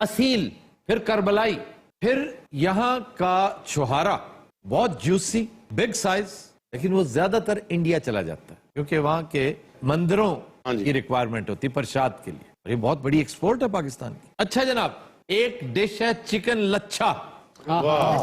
B: असील, फिर करबलाई, फिर यहाँ का छुहारा, बहुत जूसी, बिग साइज, लेकिन वो ज्यादातर इंडिया चला जाता है क्योंकि वहाँ के मंदिरों की रिक्वायरमेंट होती है प्रसाद के लिए, और ये बहुत बड़ी एक्सपोर्ट है पाकिस्तान की। अच्छा जनाब, एक डिश है चिकन लच्छा।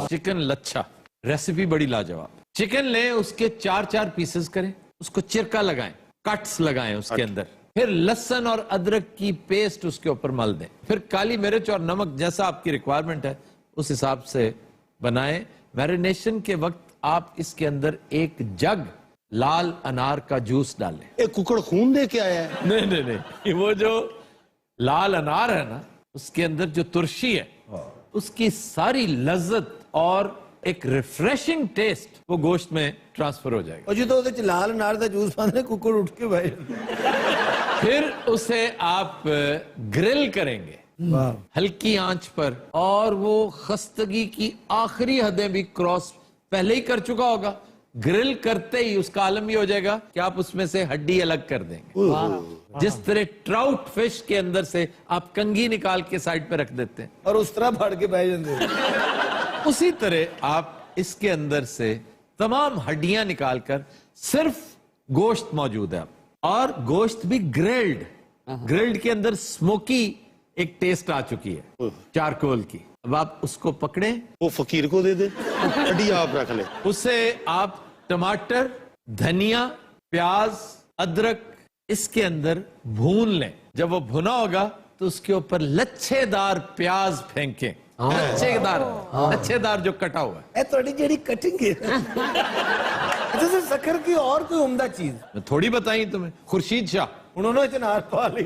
B: चिकन लच्छा रेसिपी बड़ी लाजवाब। चिकन ले, उसके 4-4 पीसेस करें, उसको चिरका लगाएं, कट्स लगाएं उसके अंदर, फिर लहसुन और अदरक की पेस्ट उसके ऊपर मल दें, फिर काली मिर्च और नमक जैसा आपकी रिक्वायरमेंट है उस हिसाब से बनाएं। मैरिनेशन के वक्त आप इसके अंदर 1 जग लाल अनार का जूस डालें।
G: एक कुकड़ खून दे के आया है।
B: नहीं, वो जो लाल अनार है ना, उसके अंदर जो तुरशी है, उसकी सारी लज्जत और एक रिफ्रेशिंग टेस्ट वो गोश्त में ट्रांसफर हो जाएगा।
D: और जो तो लाल अनार का जूस पाने कुकुर उठ के भाई।
B: फिर उसे आप ग्रिल करेंगे हल्की आंच पर, और वो खस्तगी की आखिरी हदें भी क्रॉस पहले ही कर चुका होगा। ग्रिल करते ही उसका आलम ये हो जाएगा कि आप उसमें से हड्डी अलग कर देंगे। जिस तरह ट्राउट फिश के अंदर से आप कंगी निकाल के साइड पे रख देते हैं
D: और उस तरह फाड़ के बह जाते,
B: उसी तरह आप इसके अंदर से तमाम हड्डियां निकालकर सिर्फ गोश्त मौजूद है, और गोश्त भी ग्रिल्ड। ग्रिल्ड के अंदर स्मोकी एक टेस्ट आ चुकी है चारकोल की। अब आप उसको पकड़े,
G: वो फकीर को दे दे, हड्डी आप रख ले।
B: उसे आप टमाटर, धनिया, प्याज, अदरक इसके अंदर भून लें। जब वो भुना होगा तो उसके ऊपर लच्छेदार प्याज फेंकें। लच्छेदार जो कटा हुआ है।
D: थोड़ी जेडी कटिंग है। जैसे शक्कर की और कोई उम्दा चीज
B: मैं थोड़ी बताई तुम्हें। खुर्शीद शाह,
D: उन्होंने चनार पा ली।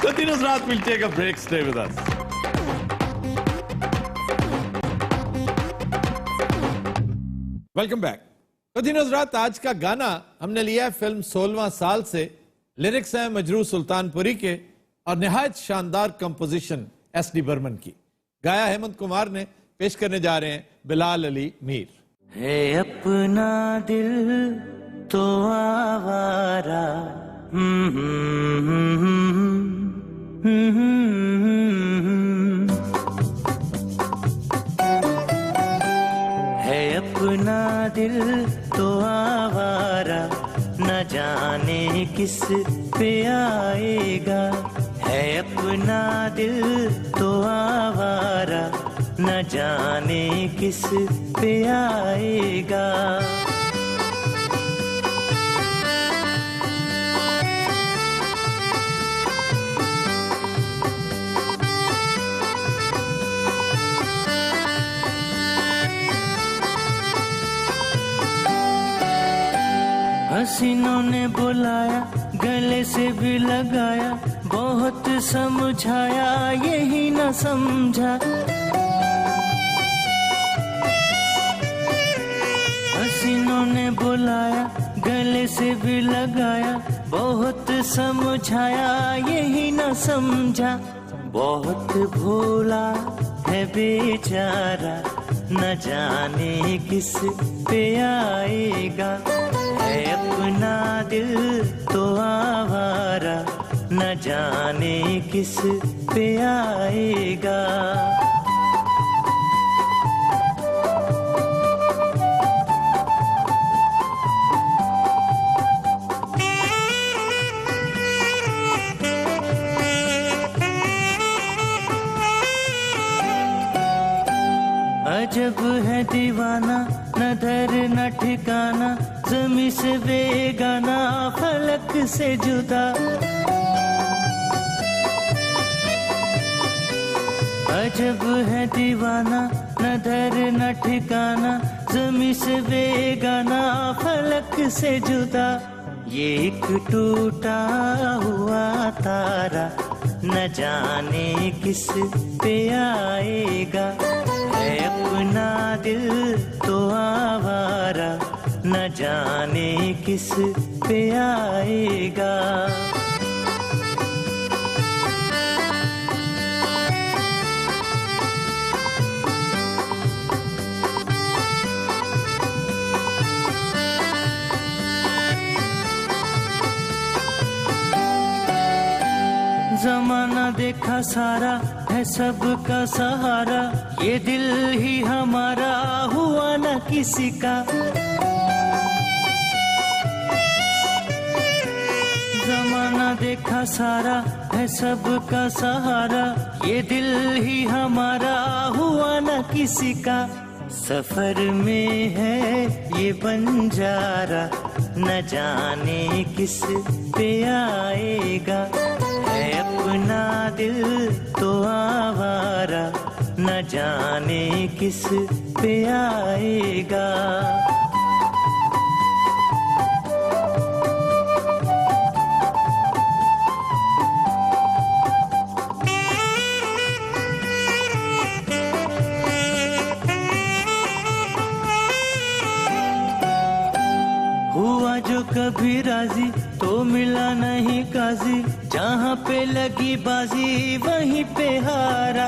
B: Continuous Raat will take a break. Stay with us. Welcome back. Continuous Raat आज का गाना हमने लिया है फिल्म 16वां साल से। लिरिक्स हैं मजरू सुल्तानपुरी के और निहायत शानदार कंपोजिशन एस डी बर्मन की। گایا ہیمنت کمار نے. پیش کرنے جا رہے ہیں بلال علی میر.
K: ہے اپنا دل تو آوارہ ہے اپنا دل تو آوارہ نہ جانے کس پہ آئے گا. ہے اپنا دل تو آوارہ نہ جانے کس پہ آئے گا. حسینوں نے بلایا گلے سے بھی لگایا بہت سمجھایا یہی نہ سمجھا. حسینوں نے بلایا گلے سے بھی لگایا بہت سمجھایا یہی نہ سمجھا. بہت بھولا ہے بیچارہ نہ جانے کس پہ آئے گا. ہے اپنا دل تو آوارہ نہ جانے کس پہ آئے گا. عجب ہے دیوانہ نہ در نہ ٹھکانہ زمیں سے بیگانہ فلک سے جدا. عجب ہے دیوانہ نہ در نہ ٹھکانہ زمیں سے بیگانہ فلک سے جدا. یہ ایک ٹوٹا ہوا تارا نہ جانے کس پہ آئے گا. ہے اپنا دل تو آوارہ نہ جانے کس پہ آئے گا. زمانہ دیکھا سارا ہے سب کا سہارا یہ دل ہی ہمارا ہوا نہ کسی کا. زمانہ دیکھا سارا ہے سب کا سہارا یہ دل ہی ہمارا ہوا نہ کسی کا. سفر میں ہے یہ بنجارہ نہ جانے کس پہ آئے گا. ہے اپنا دل تو آوارہ نہ جانے کس پہ آئے گا. ہوا جو کبھی راضی تو ملا نہیں قاضی جہاں پہ لگی بازی وہیں پہ ہارا.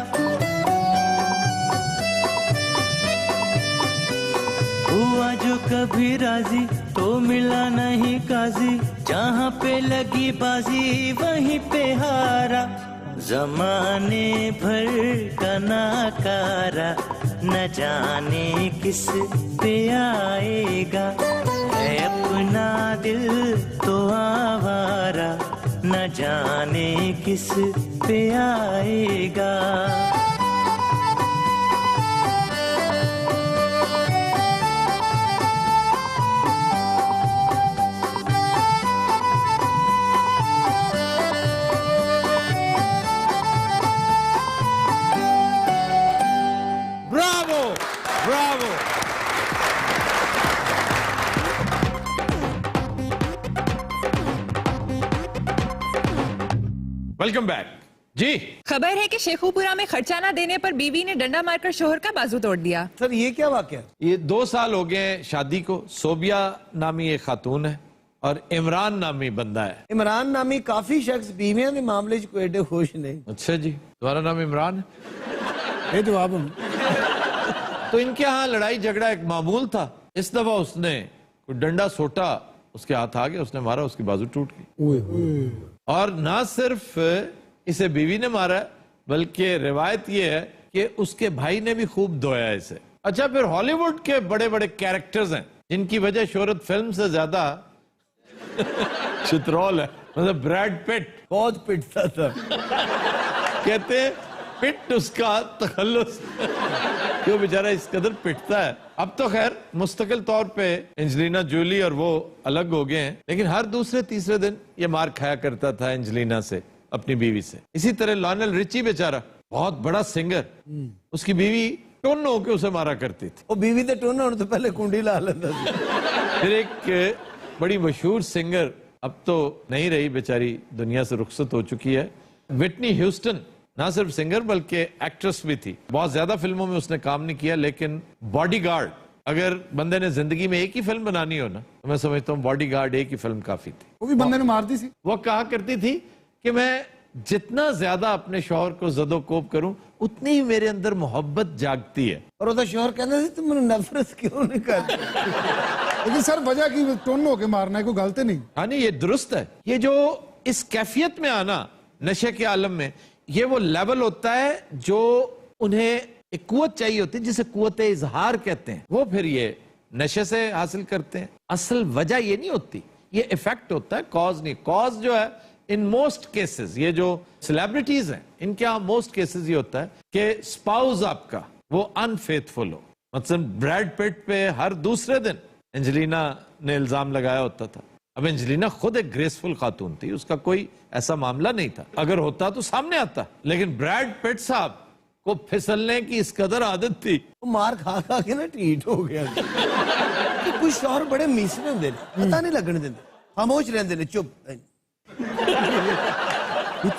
K: ہوا جو کبھی راضی تو ملا نہیں قاضی جہاں پہ لگی بازی وہیں پہ ہارا. زمانے بھر کا ناکارہ نہ جانے کس پہ آئے گا. ہے اپنا دل تو آوارہ نہ جانے کس پہ آئے گا.
B: Bravo bravo. Welcome back. جی
L: خبر ہے کہ شیخوپورہ میں خرچہ نہ دینے پر بیوی نے ڈنڈا مار کر شوہر کا بازو توڑ دیا.
E: سر یہ کیا واقعہ؟
B: یہ 2 سال ہو گئے ہیں شادی کو. صوبیہ نامی ایک خاتون ہے اور عمران نامی بندہ ہے.
D: عمران نامی کافی شخص بیویاں دے معاملے چ کوئی ایڈے خوش نہیں.
B: اچھا جی تمہارا نام عمران ہے؟
C: ये जवाब हम
B: तो इनके यहाँ लड़ाई झगड़ा एक मामूल था। इस दफा उसने कोई डंडा सोटा, उसके हाथ आ गया, उसने मारा, उसकी बाजू टूट गई। और ना सिर्फ इसे बीवी ने मारा बल्कि रिवायत ये है कि उसके भाई ने भी खूब धोया इसे। अच्छा, फिर हॉलीवुड के बड़े बड़े कैरेक्टर्स हैं जिनकी वजह शोहरत फिल्म से ज्यादा चित्रौल है। मतलब ब्रैड पिट
D: बहुत पिटता था।
B: कहते हैं पिट उसका तखल्लुस क्यों बेचारा इस कदर पिटता है। अब तो खैर मुस्तकिल तौर पे एंजेलिना जोली और वो अलग हो गए हैं, लेकिन हर दूसरे तीसरे दिन ये मार खाया करता था एंजेलिना से, अपनी बीवी से। इसी तरह लॉनेल रिची बेचारा बहुत बड़ा सिंगर, उसकी बीवी टोन होके उसे मारा करती थी।
D: वो बीवी तो टोन होने तो पहले कुंडी ला लेता था।
B: फिर एक बड़ी मशहूर सिंगर, अब तो नहीं रही बेचारी, दुनिया से रुखसत हो चुकी है, विटनी ह्यूस्टन। ना सिर्फ सिंगर बल्कि एक्ट्रेस भी थी। बहुत ज्यादा फिल्मों में उसने काम नहीं किया, लेकिन बॉडीगार्ड, अगर बंदे ने जिंदगी में एक ही फिल्म बनानी हो ना, तो मैं समझता हूँ बॉडीगार्ड एक ही फिल्म काफी थी।
C: वो भी बंदे ने मार दी थी।
B: वो कहा करती थी कि मैं जितना ज्यादा अपने शौहर को जदोकोब करूं उतनी ही मेरे अंदर मोहब्बत जागती है।
D: और वो तो शोहर कहता था तुम नफरत क्यों नहीं करते?
C: लेकिन सर वजह की टोन होके मारना है, कोई गलती नहीं।
B: हाँ नहीं, ये दुरुस्त है। ये जो इस कैफियत में आना नशे के आलम में, ये वो लेवल होता है जो उन्हें एक कुव्वत चाहिए होती है जिसे कुव्वत इजहार कहते हैं। वो फिर ये नशे से हासिल करते हैं। असल वजह ये नहीं होती, ये इफेक्ट होता है, कॉज नहीं। कॉज जो है इन मोस्ट केसेस, ये जो सेलिब्रिटीज हैं इनके यहाँ मोस्ट केसेस ये होता है कि स्पाउस आपका वो अनफेथफुल हो। मतलब ब्रैड पिट पे हर दूसरे दिन एंजेलिना ने इल्जाम लगाया होता था। अब एंजेलिना खुद एक ग्रेसफुल खातून थी, उसका कोई ऐसा मामला नहीं था, अगर होता तो सामने आता। लेकिन ब्रैड पिट साहब को फिसलने की इस कदर आदत थी,
D: वो मार खा खा के ना टीट हो गया। कि कुछ शौहर बड़े मीसरे होंगे, पता नहीं लगने देते, खामोश रहते ने, चुप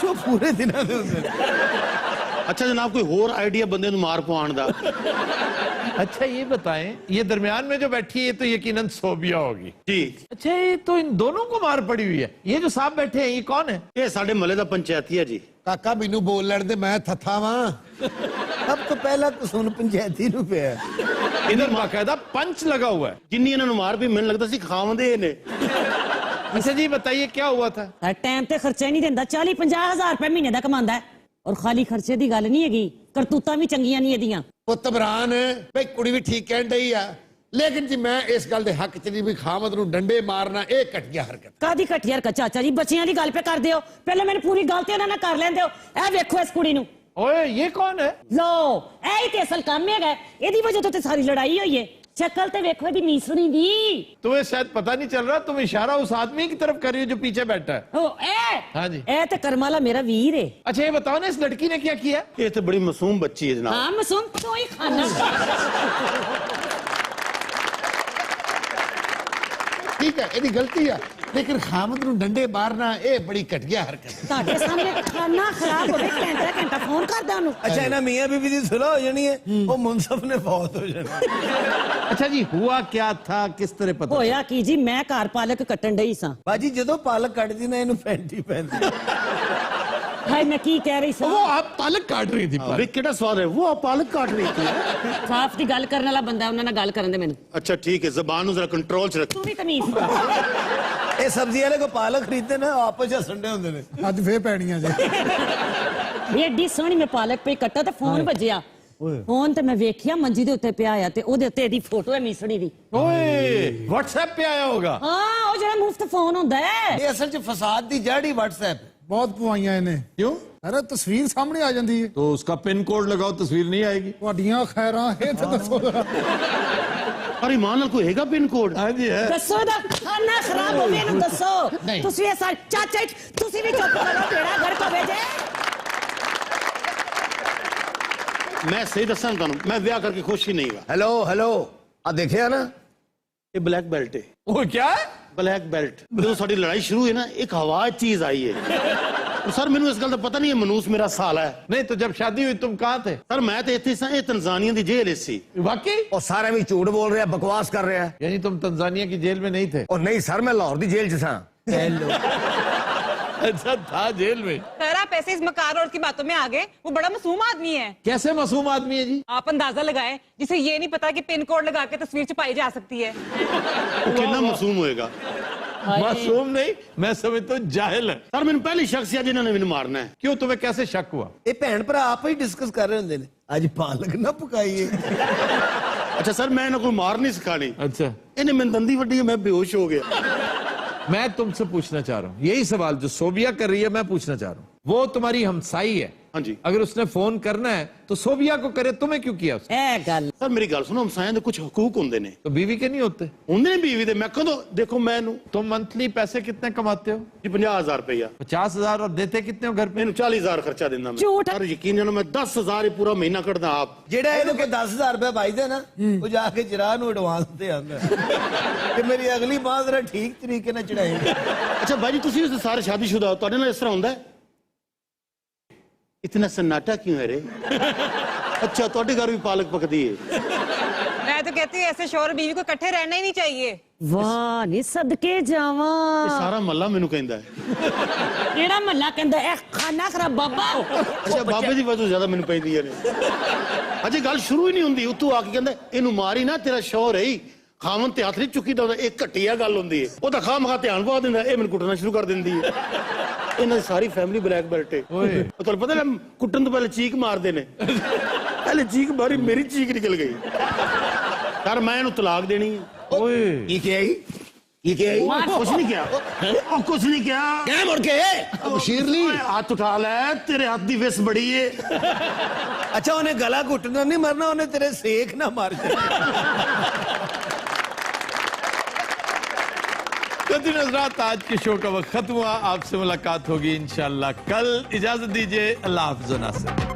D: चुप पूरे दिन।
G: अच्छा जनाब, कोई होर आइडिया बंदे नूं मार पवाण दा?
B: अच्छा ये बताएं, ये दरमियान में जो बैठी है ये तो यकीनन सोबिया होगी
G: जी।
B: अच्छा, ये तो इन दोनों को मार पड़ी हुई है। ये जो साहब बैठे हैं ये कौन है?
G: ये साडे महल्ले दा पंचायती है जी।
C: काका मैनू बोल लड़ दे, मैं थथा वां।
D: अब तो पहला कसूर पंचायती नूं पिया।
B: इधर बाकायदा पंच लगा हुआ है।
G: जिन्नी इन्हां नूं मार भी मैनूं लगदा सी खावंदे ने।
B: अच्छा जी बताइए क्या हुआ था?
H: टाइम ते खर्चा ही नहीं देंदा, 40-50 हज़ार रुपए महीने दा कमांदा है। और खाली खर्चे दी गल नहीं हैगी, करतूतां भी चंगियां नहीं एदियां।
C: पुत्त बरान भाई कुड़ी भी ठीक कहन डई आ, लेकिन जी मैं इस गल दे हक च नहीं भी खामद नूं डंडे मारना ये घटिया हरकत।
H: कादी घटिया हरकत चाचा जी? बच्चियां दी गल पे कर दियो, पहले मैंने पूरी गल ते उन्हां नाल कर लैंदे हो। ए वेखो इस कुड़ी नूं।
B: ओए ये कौन है?
H: लो ए ते असल काम है, एदी वजह तो सारी लड़ाई हुई है। शक्ल ते वेखो दी मीसरी दी।
B: तुम्हें शायद पता नहीं चल रहा, तुम इशारा उस आदमी की तरफ कर रही हो जो पीछे बैठा है।
H: ओ ए
B: हाँ जी,
H: ए ते करमाला मेरा वीर है।
B: अच्छा ये बताओ ना, इस लड़की ने क्या किया?
G: ये तो बड़ी मासूम बच्ची है जनाब।
H: हाँ मासूम तो ही खाना।
C: ठीक है, यदि गलती है, लेकिन खामद नूं डंडे मारना ये बड़ी घटिया हरकत।
H: ताड़े सामने खाना खराब हो गया, घंटा घंटा फोन कर दे उन्हें।
D: अच्छा इन्हां मियां बीवी दी सुलह हो जानी है, वो मुनसफ ने फौत हो जाना।
B: अच्छा जी हुआ क्या था, किस तरह पता?
H: होया की जी, मैं घर पालक कट्टन डई सां।
D: बाजी जदों पालक कटदी ना इनू फैंटी पैंदी।
H: हाय मैं की कह रही सां?
B: वो आप पालक काट रही थी।
G: अरे केड़ा स्वाद है, वो आप पालक काट रही थी।
H: साफ दी गल करने वाला बंदा, उन्हां नाल गल करन दे मैनू।
G: अच्छा ठीक है, जबान नूं जरा कंट्रोल च रख।
H: तू भी तमीज।
D: ये सब्जी वाले को पालक खरीदते ना आपस च संडे होंदे ने।
C: अज फे पैणियां जी।
H: एडी सोहनी मैं पालक पे कट्टा ते फोन बजिया। फोन ते मैं वेखिया मंजी दे उत्ते पिया आ ते ओदे उत्ते एदी फोटो है मीसड़ी दी।
B: ओए व्हाट्सएप पे आया होगा।
H: हां ओ जेड़ा मुफ्त फोन हुंदा है।
D: ये असल च फसाद दी जड़ ही व्हाट्सएप।
C: बहुत पवाइयां इन्हें।
B: क्यों?
C: अरे तस्वीर सामने आ जाती है
B: तो उसका पिन कोड लगाओ, तस्वीर नहीं आएगी।
C: ਤੁਹਾਡੀਆਂ ਖੈਰਾਂ ਇਹ ਤਾਂ ਦੱਸੋ ਜ਼ਰਾ।
G: अरे ईमान नाल कोई हैगा पिन कोड?
B: हाँ जी है।
H: दसो दा खाना खराब हो गया, दसो तुसी ये साल चाचा तुसी भी चुप करो, बेड़ा घर को भेजे।
G: मैं सही दसा तुहानू, मैं ब्याह करके खुश ही नहीं हुआ।
D: हेलो हेलो आ देखिया ना,
G: ये ब्लैक बेल्ट है।
B: वो क्या है?
G: Black belt. जो साडी लड़ाई शुरू हुई ना, एक हवा चीज आई है। सर मैनू इस गल का पता नहीं है, मनूस मेरा साला है।
B: नहीं तो जब शादी हुई तुम कहाँ थे?
G: सर मैं तो इत्थे सा, ये तंजानिया दी जेल सी।
B: वाकई?
M: और सारे भी झूठ बोल रहे हैं, बकवास कर रहे हैं।
B: यानी तुम तंजानिया की जेल में नहीं थे?
M: और नहीं सर, मैं लाहौर दी जेल च सा।
B: अच्छा था जेल में।
L: सर आप
I: ऐसे इस मकार औरत की बातों में आ गए? वो बड़ा मासूम आदमी है।
B: कैसे मासूम आदमी है जी?
I: आप अंदाजा लगाएं, जिसे ये नहीं पता कि पिन कोड लगा के तस्वीर छुपाई जा सकती है।
G: वो कितना मासूम होएगा?
B: मासूम नहीं, मैं समझता हूँ जाहिल है।
G: सर मैंने पहली शख्स है जिन्होंने मैंने मारना है।
B: क्यों, तुम्हें कैसे शक हुआ?
D: ਇਹ ਭੈਣ ਭਰਾ ਆਪ ਹੀ ਡਿਸਕਸ ਕਰ ਰਹੇ ਹੁੰਦੇ ਨੇ ਅੱਜ ਪਾਲਕ ਨਾ ਪਕਾਈਏ।
G: अच्छा सर मैं इन्हें कोई मार नहीं सिखानी।
B: अच्छा,
G: इन्हें मैंने दंदी वड्डी है, मैं बेहोश हो गया।
B: मैं तुमसे पूछना चाह रहा हूँ यही सवाल जो सोबिया कर रही है, मैं पूछना चाह रहा हूँ। वो तुम्हारी हमसाई है,
G: हाँ जी।
B: अगर उसने फोन करना है तो सोबिया को करे, तुम्हें क्यों किया उसने?
G: सर मेरी गल सुनो, हमसायां दे कुछ हकूक होंदे ने।
B: तो बीवी के नहीं होते?
G: होंदे ने बीवी दे। मैं कदों देखो मैं
B: तुम मंथली पैसे कितने कमाते हो?
G: जी 50,000 रुपया।
B: 50,000 और देते कितने हो घर पे?
G: मैंने 40,000 खर्चा देना।
I: झूठ।
G: सर यकीन जानो मैं 10,000 ही पूरा महीना कटदा आप।
D: ਜਿਹੜਾ ਇਹਨੂੰ ਕੋ 10,000 ਰੁਪਏ ਭਾਈਦਾ ਨਾ ਉਹ ਜਾ ਕੇ ਚਰਾ ਨੂੰ ਐਡਵਾਂਸ ਤੇ ਆਂਦਾ ਕਿ ਮੇਰੀ ਅਗਲੀ ਬਾਤ ਜਰਾ ਠੀਕ ਤਰੀਕੇ ਨਾਲ ਚੜਾਏਗਾ।
G: अच्छा भाई जी तुसी भी सारे शादीशुदा हो, ਤੁਹਾਡੇ ਨਾਲ ਇਸ ਤਰ੍ਹਾਂ ਹੁੰਦਾ ਹੈ? इतना सन्नाटा क्यों है रे? अच्छा ਤੁਹਾਡੇ घर भी पालक पकदी है?
I: मैं तो कहती हूँ ऐसे शौहर बीवी को इकट्ठे रहना ही नहीं चाहिए।
H: वाह नी सदके जावा।
G: ये सारा महल्ला ਮੈਨੂੰ ਕਹਿੰਦਾ ਹੈ।
H: ਕਿਹੜਾ ਮਹੱਲਾ ਕਹਿੰਦਾ ਇਹ ਖਾਨਾ ਖਰਾਬ ਬਾਬਾ।
G: ਅੱਛਾ ਬਾਬੇ ਦੀ ਵਜ੍ਹਾ ਜ਼ਿਆਦਾ ਮੈਨੂੰ ਪੈਂਦੀਆਂ ਨੇ। ਅਜੇ ਗੱਲ ਸ਼ੁਰੂ ਹੀ ਨਹੀਂ ਹੁੰਦੀ ਉਤੋਂ ਆ ਕੇ ਕਹਿੰਦਾ ਇਹਨੂੰ ਮਾਰੀ ਨਾ, ਤੇਰਾ ਸ਼ੌਹਰ ਹੈ ਹੀ ਖਾਵਨ ਤੇ ਹੱਥ ਨਹੀਂ ਚੁੱਕੀ ਦਾ। ਇਹ ਘਟੀਆ ਗੱਲ ਹੁੰਦੀ ਹੈ। ਉਹਦਾ ਖਾਮਖਾ ਧਿਆਨ ਪਾ ਦਿੰਦਾ, ਇਹ ਮੈਨੂੰ ਕੁੱਟਣਾ ਸ਼ੁਰੂ ਕਰ ਦਿੰਦੀ ਹੈ। ਇਹਨਾਂ ਦੀ ਸਾਰੀ ਫੈਮਿਲੀ ਬਲੈਕ ਬੈਲਟ ਹੈ। ਤੁਹਾਨੂੰ ਪਤਾ ਨਾ ਕੁੱਟਣ ਤੋਂ ਪਹਿਲੇ ਚੀਕ ਮਾਰਦੇ ਨੇ। ਪਹਿਲੇ ਚੀਕ ਮਾਰੀ, ਮੇਰੀ ਚੀਕ ਨਿਕਲ ਗਈ। ਸਰ ਮੈਂ ਇਹਨੂੰ ਤਲਾਕ ਦੇਣੀ ਹੈ।
D: ਕੀ ਕਿਹਾ ਜੀ? ਕੀ ਕਿਹਾ ਜੀ?
G: ਕੁਛ ਨਹੀਂ ਕਿਹਾ। ਉਹ ਕੁਛ ਨਹੀਂ ਕਿਹਾ।
D: ਕਹਿ ਮੁੜ ਕੇ
G: ਸ਼ੀਰਲੀ ਹੱਥ ਉਠਾ ਲੈ, ਤੇਰੇ ਹੱਥ ਦੀ ਵਿਸ ਬੜੀ ਏ।
D: ਅੱਛਾ ਉਹਨੇ ਗਲਾ ਘੁੱਟਣਾ ਨਹੀਂ ਮਰਨਾ, ਉਹਨੇ ਤੇਰੇ ਸੇਖ ਨਾ ਮਾਰ ਜਾਣਾ।
B: कदीर हज़रात, आज के शो का वक्त खत्म हुआ। आपसे मुलाकात होगी इंशाल्लाह कल। इजाजत दीजिए, अल्लाह हाफ़िज़।